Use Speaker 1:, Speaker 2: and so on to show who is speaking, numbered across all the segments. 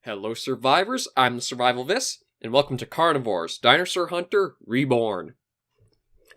Speaker 1: Hello survivors, I'm the SurvivalVis, and welcome to Carnivores Dinosaur Hunter Reborn.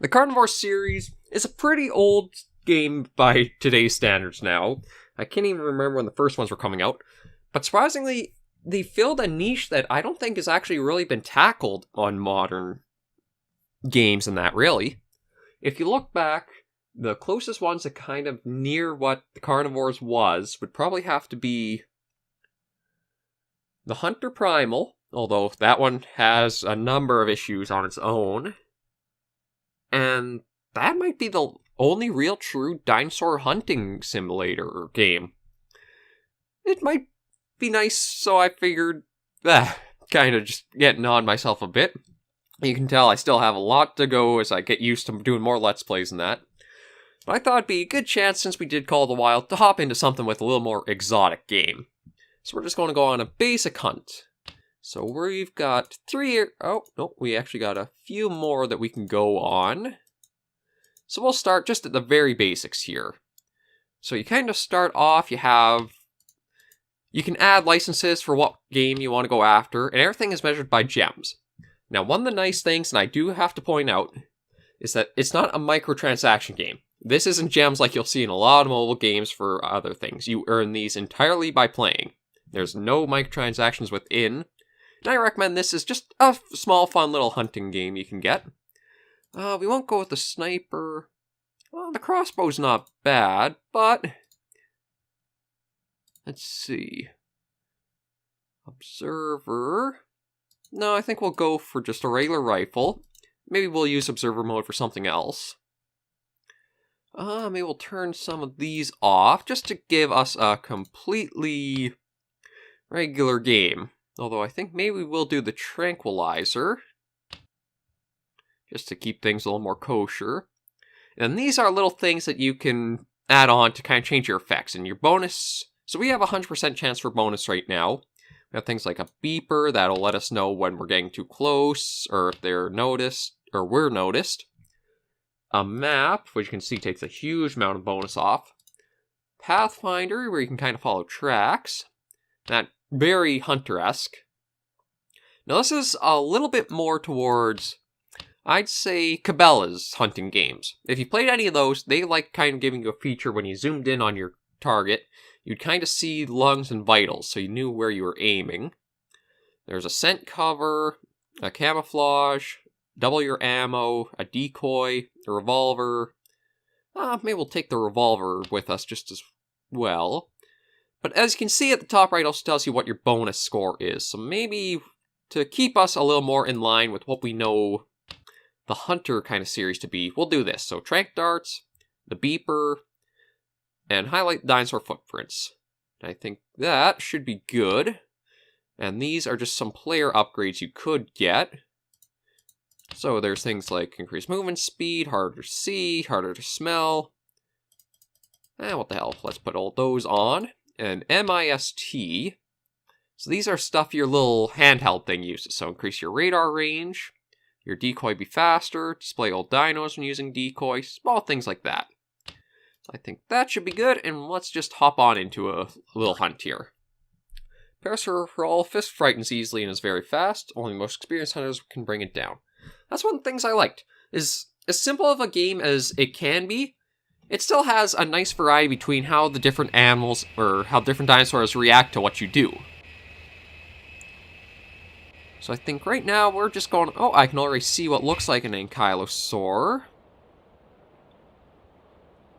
Speaker 1: The Carnivores series is a pretty old game by today's standards now. I can't even remember when the first ones were coming out, but surprisingly, they filled a niche that I don't think has actually really been tackled on modern games and that, really. If you look back, the closest ones that kind of near what the Carnivores was would probably have to be the Hunter Primal, although that one has a number of issues on its own. And that might be the only real true dinosaur hunting simulator game. It might be nice, so I figured, kind of just getting on myself a bit. You can tell I still have a lot to go as I get used to doing more Let's Plays than that. But I thought it'd be a good chance, since we did Call of the Wild, to hop into something with a little more exotic game. So we're just going to go on a basic hunt. So we've got we actually got a few more that we can go on. So we'll start just at the very basics here. So you kind of start off, you can add licenses for what game you want to go after, and everything is measured by gems. Now, one of the nice things, and I do have to point out, is that it's not a microtransaction game. This isn't gems like you'll see in a lot of mobile games for other things. You earn these entirely by playing. There's no microtransactions within, and I recommend this is just a small, fun little hunting game you can get. We won't go with the sniper. Well, the crossbow's not bad, but let's see. Observer. No, I think we'll go for just a regular rifle. Maybe we'll use observer mode for something else. Maybe we'll turn some of these off just to give us a completely regular game. Although I think maybe we'll do the tranquilizer, just to keep things a little more kosher. And these are little things that you can add on to kind of change your effects and your bonus. So we have a 100% chance for bonus right now. We have things like a beeper that'll let us know when we're getting too close, or if they're noticed, or we're noticed. A map, which you can see takes a huge amount of bonus off. Pathfinder, where you can kind of follow tracks. That very hunter-esque. Now this is a little bit more towards, I'd say, Cabela's hunting games. If you played any of those, they like kind of giving you a feature when you zoomed in on your target. You'd kind of see lungs and vitals, so you knew where you were aiming. There's a scent cover, a camouflage, double your ammo, a decoy, a revolver. Maybe we'll take the revolver with us just as well. But as you can see at the top right, it also tells you what your bonus score is. So maybe to keep us a little more in line with what we know the Hunter kind of series to be, we'll do this. So trank darts, the beeper, and highlight dinosaur footprints. I think that should be good. And these are just some player upgrades you could get. So there's things like increased movement speed, harder to see, harder to smell. What the hell, let's put all those on. And MIST. So these are stuff your little handheld thing uses. So increase your radar range, your decoy be faster, display all dinos when using decoy, small things like that. So I think that should be good, and let's just hop on into a little hunt here. Parasaurolophus frightens easily and is very fast. Only most experienced hunters can bring it down. That's one of the things I liked. Is as simple of a game as it can be, it still has a nice variety between how the different animals, or how different dinosaurs react to what you do. So I think right now we're just going, I can already see what looks like an ankylosaur.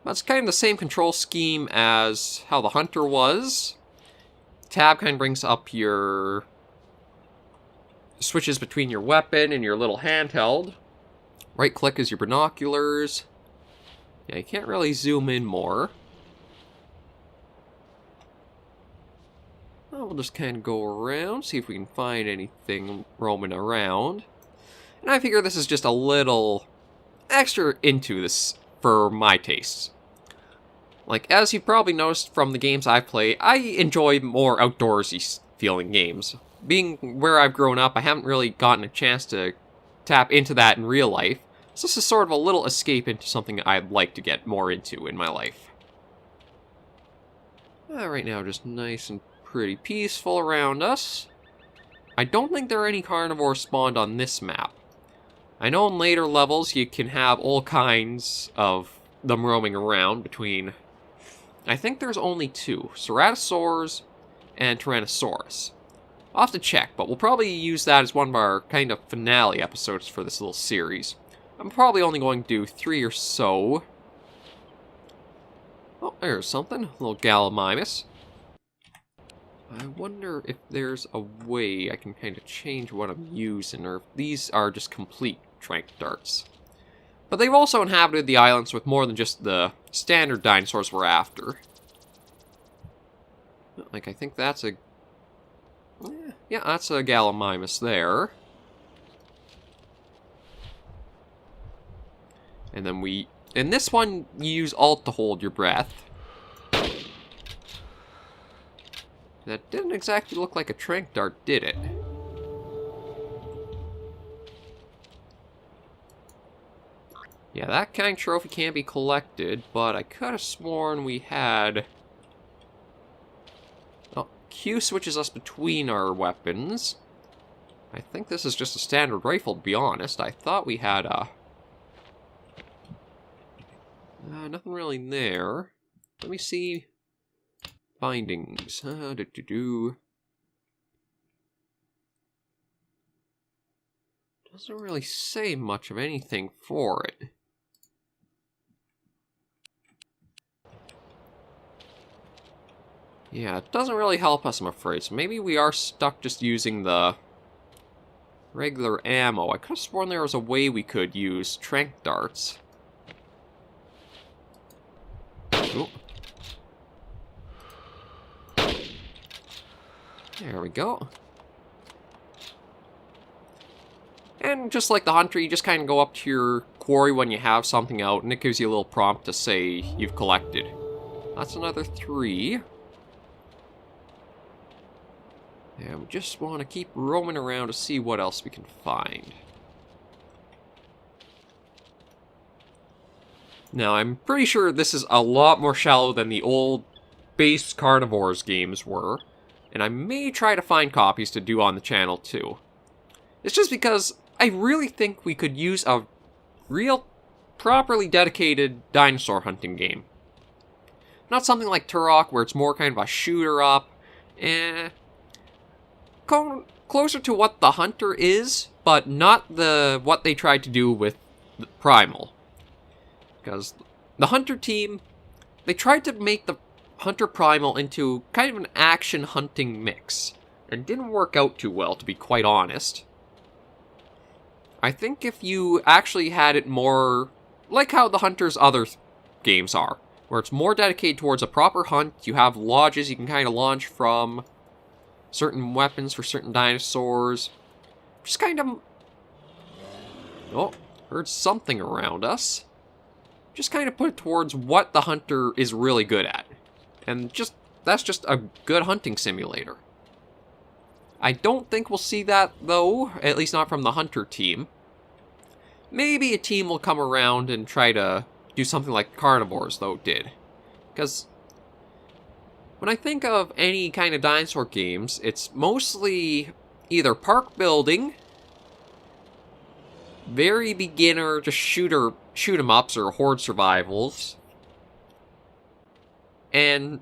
Speaker 1: That's kind of the same control scheme as how the Hunter was. Tab kind of brings up your switches between your weapon and your little handheld. Right click is your binoculars. Yeah, you can't really zoom in more. Well, we'll just kind of go around, see if we can find anything roaming around. And I figure this is just a little extra into this for my tastes. Like, as you've probably noticed from the games I play, I enjoy more outdoorsy feeling games. Being where I've grown up, I haven't really gotten a chance to tap into that in real life. So this is sort of a little escape into something I'd like to get more into in my life. Right now, just nice and pretty peaceful around us. I don't think there are any carnivores spawned on this map. I know in later levels you can have all kinds of them roaming around between... I think there's only two, Ceratosaurs and Tyrannosaurus. I'll have to check, but we'll probably use that as one of our kind of finale episodes for this little series. I'm probably only going to do 3 or so. Oh, there's something. A little Gallimimus. I wonder if there's a way I can kind of change what I'm using, or if these are just complete trank darts. But they've also inhabited the islands with more than just the standard dinosaurs we're after. Like, I think that's a... Yeah, that's a Gallimimus there. And then we... In this one, you use Alt to hold your breath. That didn't exactly look like a trank dart, did it? Yeah, that kind of trophy can't be collected, but I could have sworn we had... Oh, Q switches us between our weapons. I think this is just a standard rifle, to be honest. I thought we had a... nothing really there. Let me see... Bindings. Doesn't really say much of anything for it. Yeah, it doesn't really help us, I'm afraid. So maybe we are stuck just using the regular ammo. I could have sworn there was a way we could use trank darts. Ooh. There we go. And just like the Hunter, you just kind of go up to your quarry when you have something out, and it gives you a little prompt to say you've collected. That's another 3. And we just want to keep roaming around to see what else we can find. Now, I'm pretty sure this is a lot more shallow than the old base Carnivores games were, and I may try to find copies to do on the channel too. It's just because I really think we could use a real, properly dedicated dinosaur hunting game. Not something like Turok, where it's more kind of a shooter-up, closer to what the Hunter is, but not what they tried to do with the Primal. Because the Hunter team, they tried to make the Hunter Primal into kind of an action hunting mix. And didn't work out too well, to be quite honest. I think if you actually had it more like how the Hunter's other games are, where it's more dedicated towards a proper hunt, you have lodges you can kind of launch from, certain weapons for certain dinosaurs, just kind of... Oh, heard something around us. Just kind of put it towards what the Hunter is really good at. And that's just a good hunting simulator. I don't think we'll see that, though, at least not from the Hunter team. Maybe a team will come around and try to do something like Carnivores, though, did. Because when I think of any kind of dinosaur games, it's mostly either park building, very beginner, just shoot 'em ups or horde survivals, and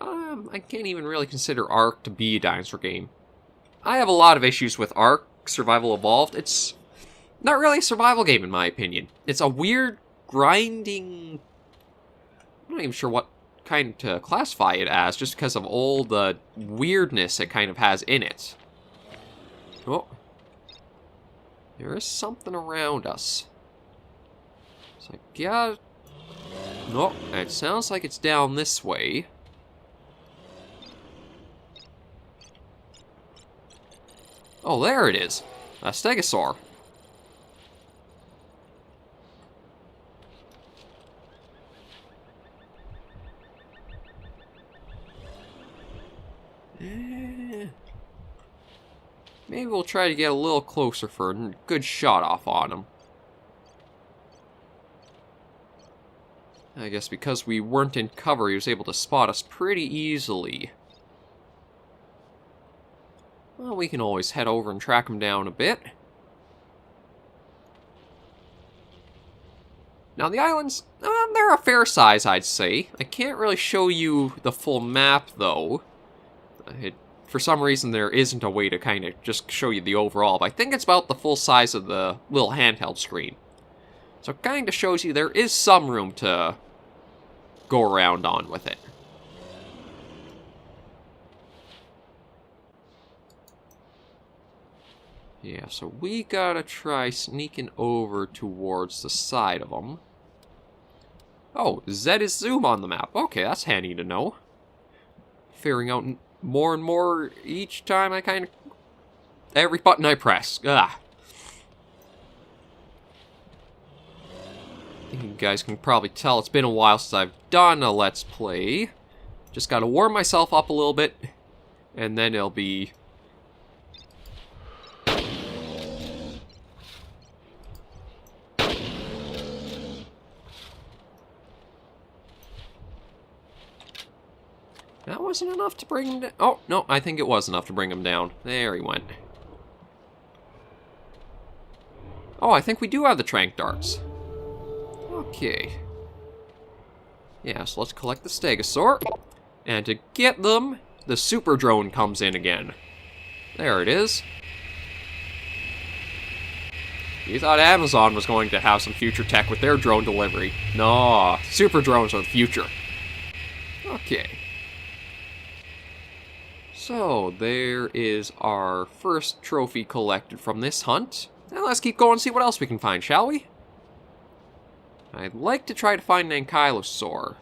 Speaker 1: I can't even really consider Ark to be a dinosaur game. I have a lot of issues with Ark Survival Evolved. It's not really a survival game in my opinion. It's a weird grinding... I'm not even sure what kind to classify it as, just because of all the weirdness it kind of has in it. Oh. There is something around us. It's like, yeah... Oh, it sounds like it's down this way. Oh, there it is. A stegosaur. Maybe we'll try to get a little closer for a good shot off on him. I guess because we weren't in cover, he was able to spot us pretty easily. Well, we can always head over and track him down a bit. Now, the islands, they're a fair size, I'd say. I can't really show you the full map, though. For some reason, there isn't a way to kind of just show you the overall, but I think it's about the full size of the little handheld screen. So it kind of shows you there is some room to go around on with it. Yeah, so we gotta try sneaking over towards the side of them. Oh, Z is zoom on the map. Okay, that's handy to know. Figuring out more and more each time I kind of... every button I press. Ah. I think you guys can probably tell it's been a while since I've done a Let's Play. Just gotta warm myself up a little bit, and then it'll be... That wasn't enough to bring him down. Oh, no, I think it was enough to bring him down. There he went. Oh, I think we do have the trank darts. Okay. Yeah, so let's collect the stegosaur. And to get them, the super drone comes in again. There it is. You thought Amazon was going to have some future tech with their drone delivery. No, super drones are the future. Okay. So, there is our first trophy collected from this hunt. Now let's keep going and see what else we can find, shall we? I'd like to try to find an ankylosaur.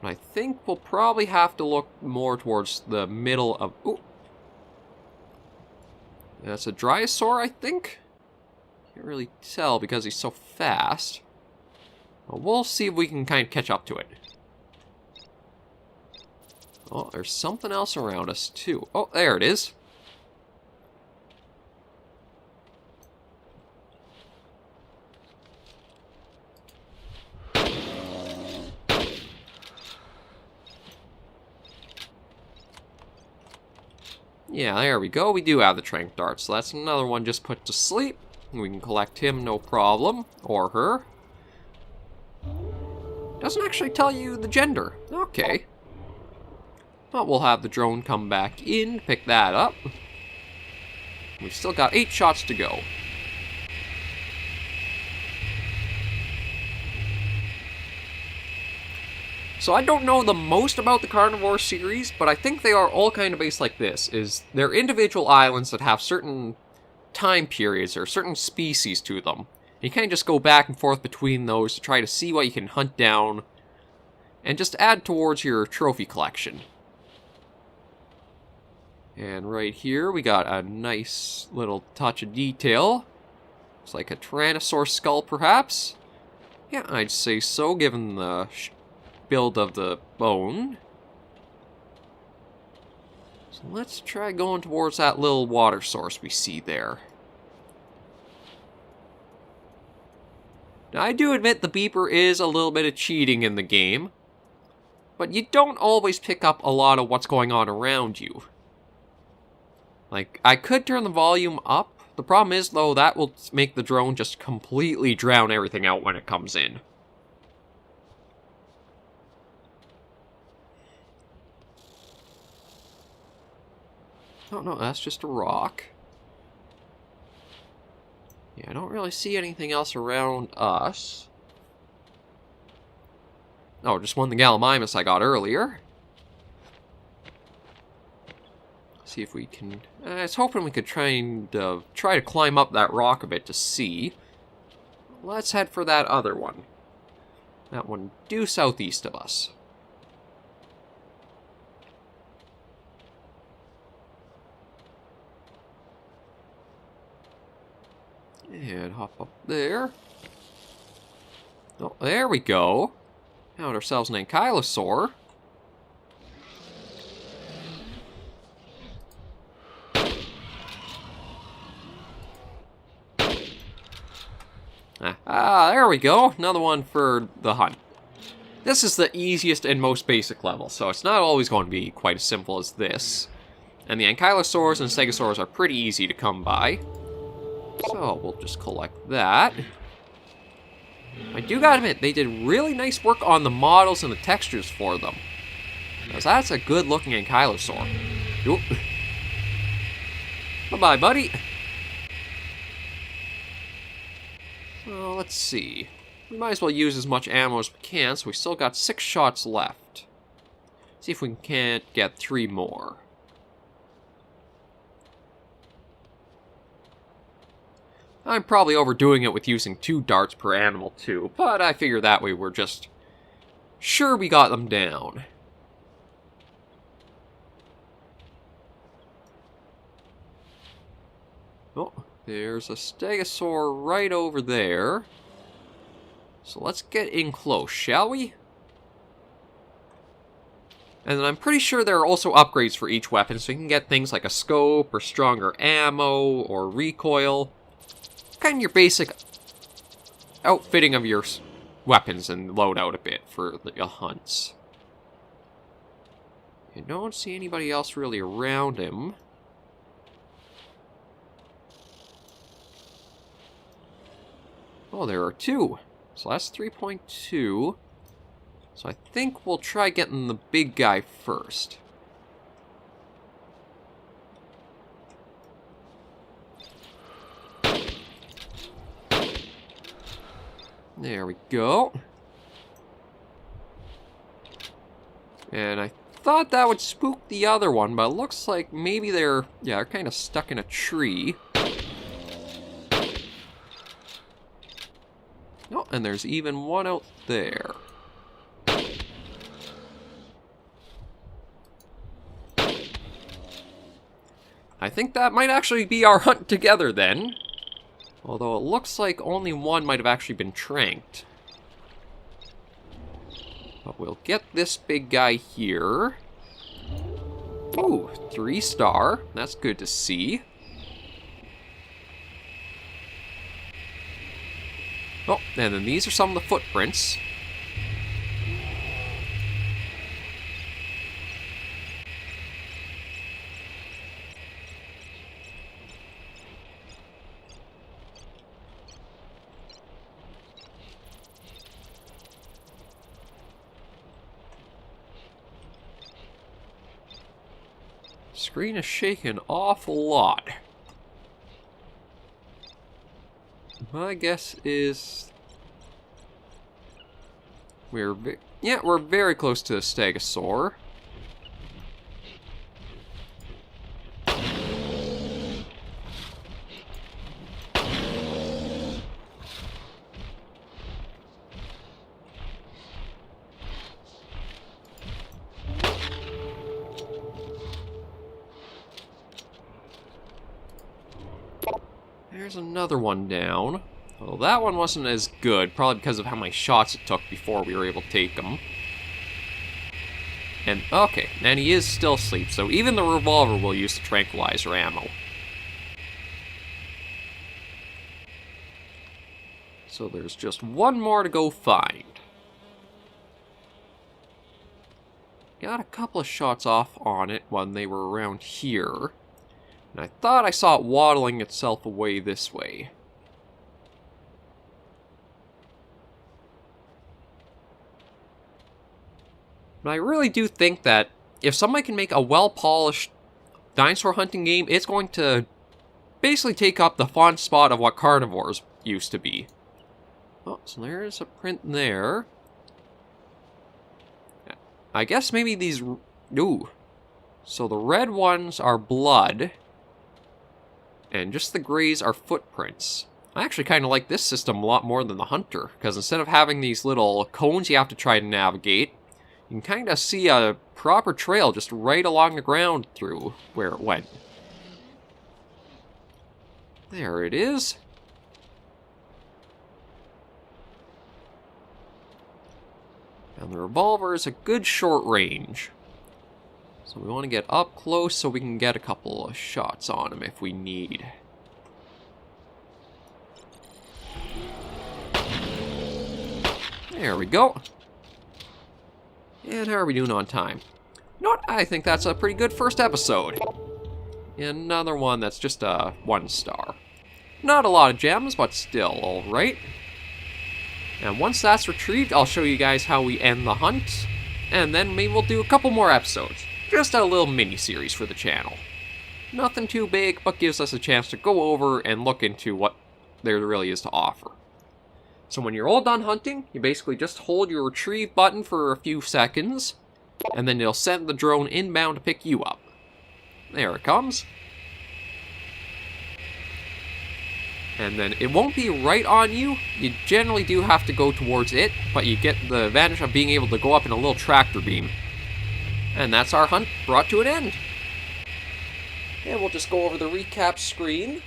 Speaker 1: I think we'll probably have to look more towards the middle of... Ooh. That's a Drysaur, I think? Can't really tell because he's so fast. But we'll see if we can kind of catch up to it. Oh, there's something else around us, too. Oh, there it is. Yeah, there we go. We do have the trank dart, so that's another one just put to sleep. We can collect him, no problem. Or her. Doesn't actually tell you the gender. Okay. But we'll have the drone come back in, pick that up. We've still got 8 shots to go. So I don't know the most about the Carnivore series, but I think they are all kind of based like this. They're individual islands that have certain time periods or certain species to them. And you kind of just go back and forth between those to try to see what you can hunt down and just add towards your trophy collection. And right here, we got a nice little touch of detail. It's like a Tyrannosaur skull, perhaps? Yeah, I'd say so, given the build of the bone. So let's try going towards that little water source we see there. Now, I do admit the beeper is a little bit of cheating in the game, but you don't always pick up a lot of what's going on around you. Like, I could turn the volume up. The problem is, though, that will make the drone just completely drown everything out when it comes in. Oh, no, that's just a rock. Yeah, I don't really see anything else around us. Oh, just one of the Gallimimus I got earlier. See if we can... I was hoping we could try to climb up that rock a bit to see. Let's head for that other one. That one due southeast of us. And hop up there. Oh, there we go. Found ourselves an ankylosaur. There we go. Another one for the hunt. This is the easiest and most basic level, so it's not always going to be quite as simple as this. And the ankylosaurs and stegosaurs are pretty easy to come by. So we'll just collect that. I do gotta admit, they did really nice work on the models and the textures for them. Because that's a good looking ankylosaur. Oop. Bye-bye, buddy. So let's see. We might as well use as much ammo as we can, so we still got 6 shots left. See if we can't get 3 more. I'm probably overdoing it with using 2 darts per animal too, but I figure that way we're just sure we got them down. Oh, there's a stegosaur right over there. So let's get in close, shall we? And then I'm pretty sure there are also upgrades for each weapon, so you can get things like a scope, or stronger ammo, or recoil. Kind of your basic outfitting of your weapons and loadout a bit for the hunts. You don't see anybody else really around him. Oh, there are 2. So that's 3.2. So I think we'll try getting the big guy first. There we go. And I thought that would spook the other one, but it looks like maybe they're kind of stuck in a tree. Oh, and there's even one out there. I think that might actually be our hunt together then. Although it looks like only one might have actually been tranked. But we'll get this big guy here. Ooh, 3-star. That's good to see. Oh, and then these are some of the footprints. Screen is shaking an awful lot. My guess is we're very close to a stegosaur. There's another one down. Well, that one wasn't as good, probably because of how many shots it took before we were able to take him. And, okay, and he is still asleep, so even the revolver will use the tranquilizer ammo. So there's just one more to go find. Got a couple of shots off on it when they were around here. And I thought I saw it waddling itself away this way. But I really do think that if somebody can make a well-polished dinosaur hunting game, it's going to basically take up the fun spot of what Carnivores used to be. Oh, so there's a print there. I guess maybe these... Ooh. So the red ones are blood. And just the grays are footprints. I actually kind of like this system a lot more than the Hunter, because instead of having these little cones you have to try to navigate, you can kind of see a proper trail just right along the ground through where it went. There it is. And the revolver is a good short range. So we want to get up close so we can get a couple of shots on him if we need. There we go. And how are we doing on time? You know what? I think that's a pretty good first episode. Another one that's just a 1 star. Not a lot of gems, but still, alright. And once that's retrieved, I'll show you guys how we end the hunt. And then maybe we'll do a couple more episodes. Just a little mini-series for the channel. Nothing too big, but gives us a chance to go over and look into what there really is to offer. So when you're all done hunting, you basically just hold your retrieve button for a few seconds, and then it'll send the drone inbound to pick you up. There it comes. And then it won't be right on you. You generally do have to go towards it, but you get the advantage of being able to go up in a little tractor beam. And that's our hunt brought to an end. And we'll just go over the recap screen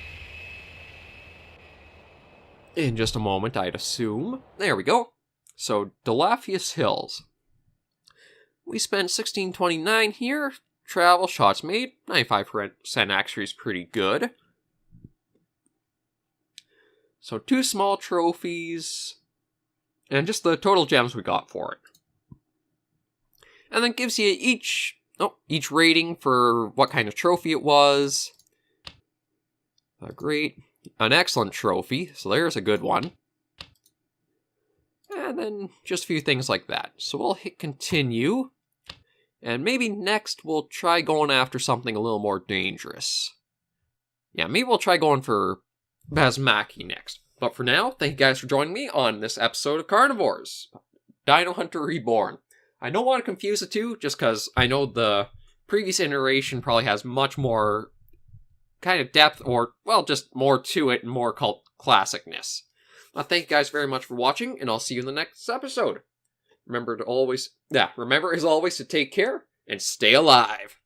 Speaker 1: in just a moment, I'd assume. There we go. So, Delafius Hills. We spent $16.29 here. Travel, shots made. 95% actually is pretty good. So 2 small trophies. And just the total gems we got for it. And then gives you each rating for what kind of trophy it was. Great. An excellent trophy, so there's a good one. And then just a few things like that. So we'll hit continue. And maybe next we'll try going after something a little more dangerous. Yeah, maybe we'll try going for Basmaki next. But for now, thank you guys for joining me on this episode of Carnivores Dino Hunter Reborn. I don't want to confuse the two, just because I know the previous iteration probably has much more kind of depth, or, well, just more to it and more cult classicness. Thank you guys very much for watching, and I'll see you in the next episode. Remember as always to take care and stay alive.